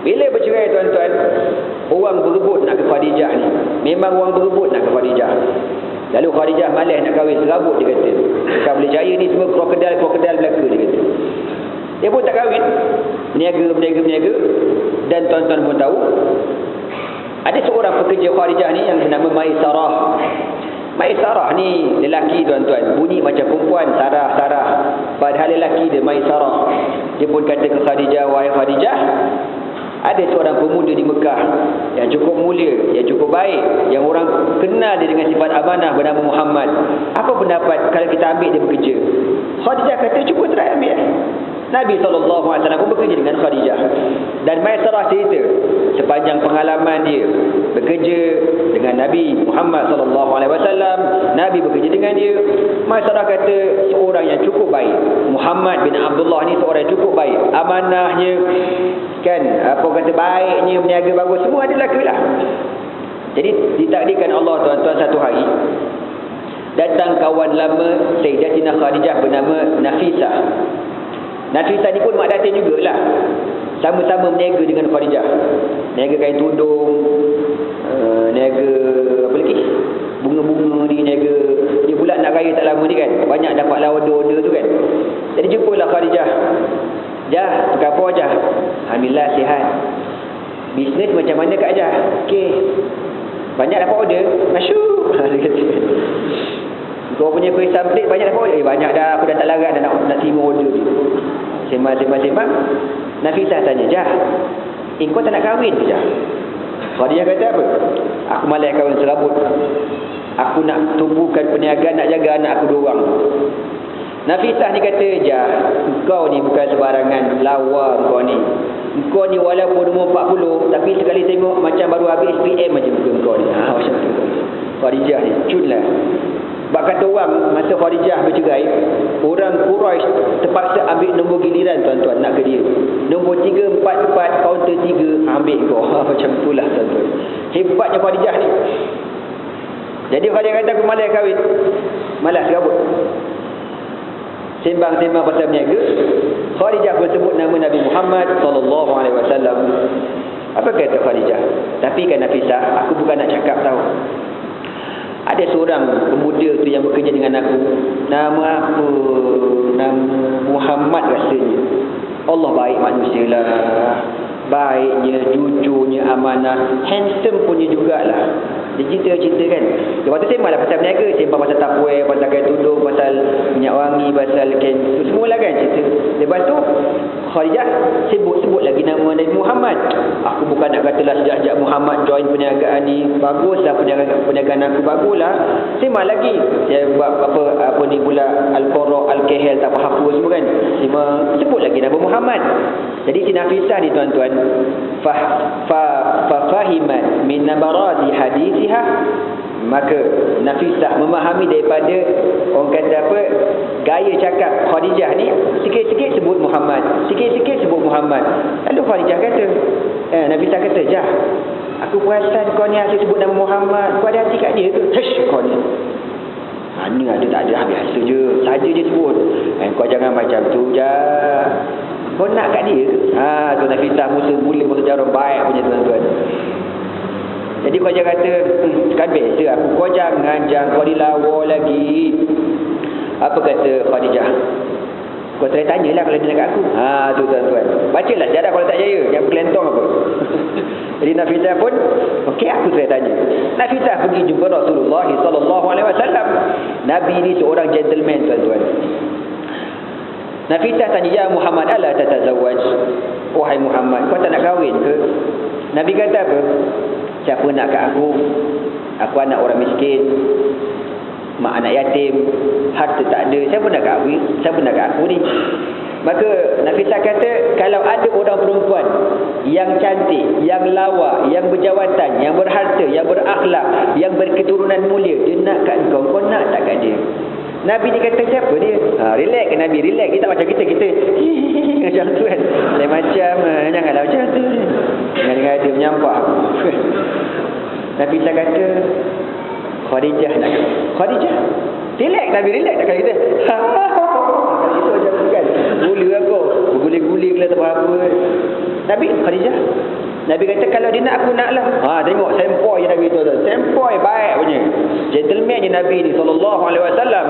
Bila bercerai tuan-tuan, orang berebut nak ke Khadijah ni. Memang orang berebut nak ke Khadijah. Lalu Khadijah malas nak kahwin, serabut dia kata. Kau boleh cari ni semua krokodil belaka dia kata. Dia pun tak kahwin. Berniaga. Dan tuan-tuan pun tahu, ada seorang pekerja Khadijah ni yang bernama Maisarah. Maisarah ni lelaki tuan-tuan, bunyi macam perempuan, Sarah. Padahal lelaki dia Maisarah. Dia pun kata ke Khadijah, wahai Khadijah, ada seorang pemuda di Mekah yang cukup mulia, yang cukup baik, yang orang kenal dia dengan sifat amanah, bernama Muhammad. Apa pendapat kalau kita ambil dia bekerja? Khadijah kata, cuba try ambil. Nabi SAW pun bekerja dengan Khadijah. Dan Maisarah cerita sepanjang pengalaman dia bekerja dengan Nabi Muhammad SAW. Nabi bekerja dengan dia. Maisarah kata seorang yang cukup baik. Muhammad bin Abdullah ni seorang yang cukup baik. Amanahnya, kan, apa kata, baiknya, berniaga bagus, semua adalah kelah. Jadi ditakdirkan Allah tuan-tuan, satu hari datang kawan lama Sayyidatina Khadijah bernama Nafisah. Nafisah ni pun mak datin jugalah. Sama-sama berniaga dengan Khadijah. Niaga kain tudung, niaga apa lagi? Bunga-bunga ni, niaga. Dia pula nak raya tak lama ni kan. Banyak dapat order tu kan. Jadi jumpalah Khadijah. Jah, tukar apa Jah? Alhamdulillah sihat. Bisnes macam mana Kak Jah? Okey. Banyak dapat order? Masyuk. Kau punya kuih samplik banyak dapat order? Banyak dah. Aku dah tak larat dah nak terima order ni. Sembang. Nafisah tanya, Jah, kau tak nak kahwin ke Jah? Khadijah kata apa? Aku malas kahwin serabut. Aku nak tumbuhkan perniagaan, nak jaga anak aku 2 orang. Nafisah ni kata, Jah, kau ni bukan sebarangan lawa kau ni. Kau ni walaupun umur 40, tapi sekali tengok macam baru habis SPM macam kau ni. Macam tu. Khadijah ni, cunlah. Sebab kata orang, masa Khadijah bercerai, orang Quraisy terpaksa ambil nombor giliran tuan-tuan nak ke dia. Nombor 3, 4, kaunter 3, ambil kau. Macam itulah tuan-tuan. Hebatnya Khadijah ni. Jadi Khadijah kata, aku malas kahwin. Malas serabut. Sembang-sembang pasal berniaga, Khadijah bersebut nama Nabi Muhammad SAW. Apa kata Khadijah? Tapi kan Nafisah, aku bukan nak cakap tahu. Ada seorang pemuda tu yang bekerja dengan aku. Nama apa? Nama Muhammad rasanya. Allah baik manusia lah. Baiknya, jujurnya, amanah. Handsome punya jugalah. Dia cerita kan. Lepas tu sembang lah pasal berniaga. Sembang pasal tapware, pasal kain tudung, pasal minyak wangi, pasal kain. Semualah kan cerita. Lepas tu Khadijah sebut lagi nama Nabi Muhammad. Aku bukan nak katalah sejak Muhammad join perniagaan ni, baguslah perniagaan aku, baguslah. Sembang lagi. Dia buat apa ni pula, Al-Qara, Al-Kahil, tak apa semua kan. Sebut lagi nama Muhammad. Jadi si Nafisah ni tuan-tuan, fahimat min nabarati hadithiha, maka Nafisah memahami daripada orang kata apa, gaya cakap Khadijah ni, sikit-sikit sebut Muhammad, sikit-sikit sebut Muhammad. Lalu Khadijah kata, Nafisah kata, Jah, aku perasan kau ni asyik sebut nama Muhammad, kau ada hati kat dia ke? Hush, kau ni mana ada, tak ada, biasa je, saja je sebut. Kau jangan macam tu, Jah. Kau nak kat dia ke? Tu Nafisah musa jarum baik punya tuan-tuan. Jadi kau jangan kata, kan biasa aku, kau jangan kau dilawa lagi. Apa kata Khadijah? Kau try tanyalah kalau dia nak kat aku. Tu tuan-tuan. Bacalah sejarah kalau tak jaya. Jangan berkelentong apa. Jadi Nafisah pun, okey, aku try tanya. Nafisah pergi jumpa Rasulullah SAW. Nabi ni seorang gentleman tuan-tuan. Nafisah tanya, ya Muhammad, ala tatazawwaj? Wahai Muhammad, kau tak nak kahwin ke? Nabi kata apa? Siapa nak kat aku? Aku anak orang miskin, mak anak yatim, harta tak ada. Siapa nak kat aku? Siapa nak kat aku ni? Maka Nafisah kata, kalau ada orang perempuan yang cantik, yang lawa, yang berjawatan, yang berharta, yang berakhlak, yang berketurunan mulia, dia nak kat kau, kau nak tak kat dia? Nabi ni kata, siapa dia? Relax ke Nabi? Relax. Kita macam kita macam tu kan. Lain macam, janganlah macam tu. Jangan ada menyampah. Nabi tak kata, Khadijah nak. Khadijah? Relax Nabi, relax tak kata kita. Itu macam tu kan. Gula aku. Berguling-guling lah tak apa-apa. Nabi, Khadijah? Nabi kata kalau dia nak aku naklah. Tengok sempoi Nabi tu. Sempoi baik punya. Gentleman je Nabi ni sallallahu alaihi wasallam.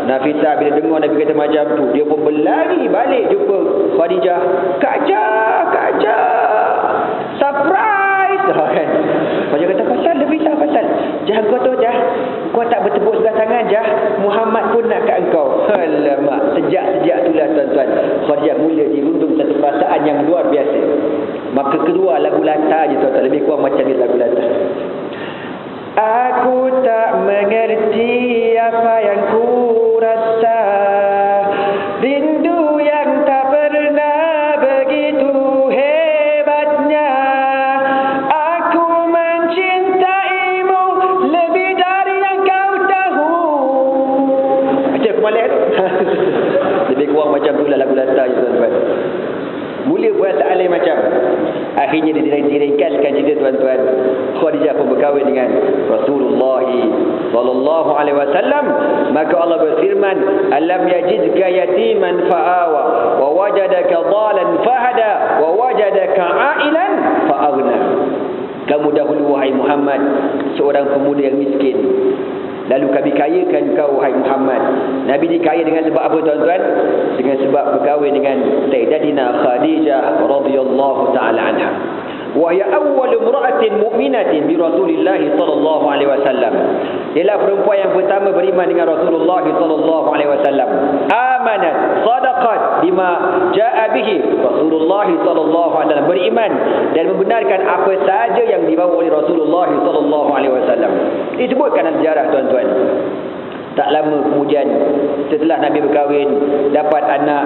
Nafisah bila dengar Nabi kata macam tu, dia pun berlari balik jumpa Khadijah. Kak Jah. Surprise. Kan. Khadijah kata pasal Nafisah pasal. Jah kau tu Jah. Kau tak bertepuk sebelah tangan Jah. Muhammad pun nak kat engkau. Alamak, sejak itulah tuan-tuan, Khadijah mula dirundung satu perasaan yang luar biasa. Maka keluar lagu Lata je tuan-tuan, lebih kurang macam ni lagu Lata. Aku tak mengerti apa yang ku rasa, rindu yang tak pernah begitu hebatnya. Aku mencintaimu lebih dari yang kau tahu. Macam kemalik tu. Lebih kurang macam tu lah lagu Lata je tuan-tuan. Mula perasaan lain macam. Akhirnya diringkaskan cerita tuan-tuan. Khadijah pun berkahwin dengan Rasulullah sallallahu alaihi wasallam. Maka Allah berfirman, "Alam yajidka yatiman fa'awa wa wajadaka dhalan fahada wa wajadaka 'ailan fa'aghna." Kamu dahulu wahai Muhammad seorang pemuda yang miskin, lalu kami kayakan kau wahai Muhammad. Nabi ni kaya dengan sebab apa tuan-tuan? Dengan sebab berkahwin dengan Sayyidatina Khadijah radhiyallahu taala anha. Wa hiya awwal imra'atin mu'minatin bi Rasulillah sallallahu alaihi wasallam. Ialah perempuan yang pertama beriman dengan Rasulullah sallallahu alaihi wasallam. Amanat, sadaqat bima jaa bihi Rasulullah sallallahu alaihi wasallam. Beriman dan membenarkan apa sahaja yang dibawa oleh Rasulullah sallallahu alaihi wasallam. Disebutkan dalam sejarah tuan-tuan. Tak lama kemudian setelah Nabi berkahwin, dapat anak,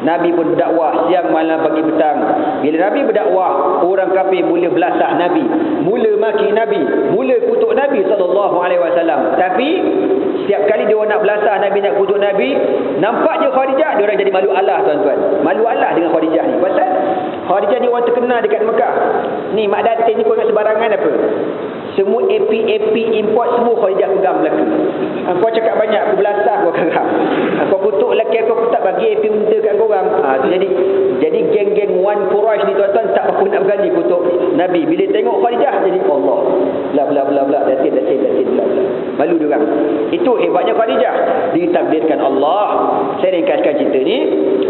Nabi pun berdakwah siang malam pagi petang. Bila Nabi berdakwah, orang kafir mula belasah Nabi, mula maki Nabi, mula kutuk Nabi sallallahu alaihi wasallam. Tapi setiap kali dia orang nak belasah Nabi, nak kutuk Nabi, nampak je Khadijah, dia orang jadi malu Allah tuan-tuan. Malu Allah dengan Khadijah ni. Pasal Khadijah ni orang terkenal dekat Mekah. Ni Mak Datin ni kau ingat sebarangan apa? Semua AP import semua Khadijah pegang belaka. Kau cakap banyak, aku belasah kau kerap. Kau kutuk lelaki aku tak bagi AP unta kat korang. Tu jadi geng-geng Wan Quraisy ni tuan-tuan tak apa nak berani kutuk Nabi. Bila tengok Khadijah jadi Allah. Bla datin bla. Malu dia orang. Itu hebatnya Khadijah. Ditakdirkan Allah. Saya ringkaskan cerita ni,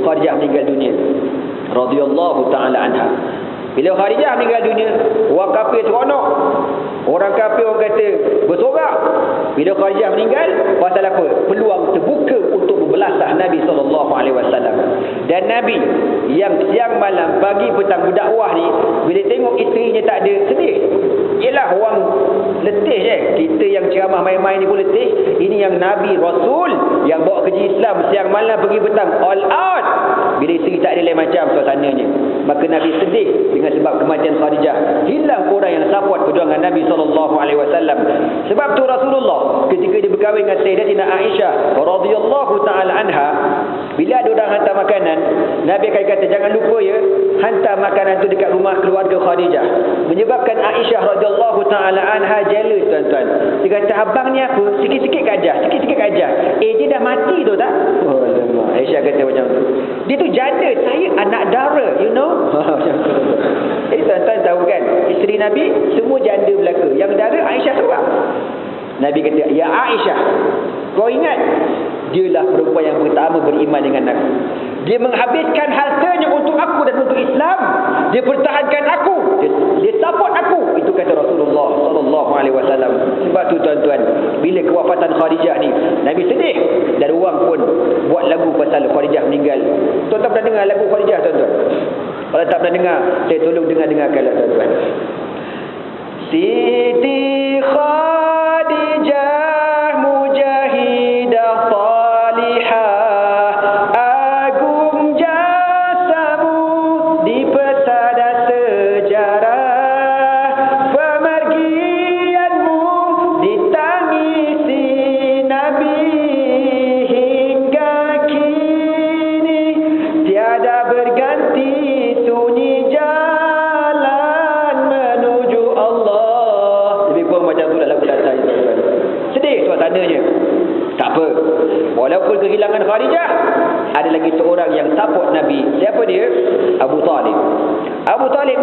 Khadijah meninggal dunia radhiyallahu taala anha. Bila Khadijah meninggal dunia, orang kafir seronok. Orang kafir orang kata bersorak. Bila Khadijah meninggal, pasal apa? Peluang terbuka untuk membelasah Nabi SAW. Dan Nabi yang siang malam, pagi petang berdakwah ni, bila tengok isterinya tak ada, sedih. Yelah orang letih je. Kita yang ceramah main-main ni pun letih. Ini yang Nabi Rasul yang bawa kerja Islam siang malam pergi petang all out. Bila isteri tak ada lain macam suasananya. Maka Nabi sedih dengan sebab kematian Khadijah. Hilang orang yang support perjuangan Nabi SAW. Sebab tu Rasulullah ketika dia berkahwin dengan Sayyidatina Aisyah radhiyallahu taala anha, bila ada orang hantar makanan, Nabi akan kata jangan lupa ya, hantar makanan tu dekat rumah keluarga Khadijah. Menyebabkan Aisyah radhiyallahu taala anha jealous tuan-tuan. Dia kata abang ni apa? Sikit-sikit gajah. Dia dah mati tu tak? Oh, Aisyah kata macam tu. Dia tu janda, saya anak dara, you know. Jadi tuan-tuan tahu kan, isteri Nabi semua janda belaka. Yang dara Aisyah seorang. Nabi kata, ya Aisyah, kau ingat, dialah perempuan yang pertama beriman dengan aku. Dia menghabiskan hartanya untuk aku dan untuk Islam. Dia pertahankan aku. Dia support aku. Itu kata Rasulullah sallallahu alaihi wasallam. Sebab tu tuan-tuan, bila kewafatan Khadijah ni, Nabi sedih dan orang pun buat lagu pasal Khadijah meninggal. Tuan-tuan pernah dengar lagu Khadijah tuan-tuan? Kalau tak pernah dengar, saya tolong dengarkanlah tuan-tuan. Siti Khadijah mujahidah salihah, agung jasamu di pesada sejarah, pemergianmu ditangisi Nabi hingga kini tiada berganti sunyi jalan menuju Allah. Lebih kurang macam tu dalam belakang itu. Sedih suasananya. Tak apa. Walaupun kehilangan Khadijah, ada lagi seorang yang support Nabi. Siapa dia? Abu Talib. Abu Talib ni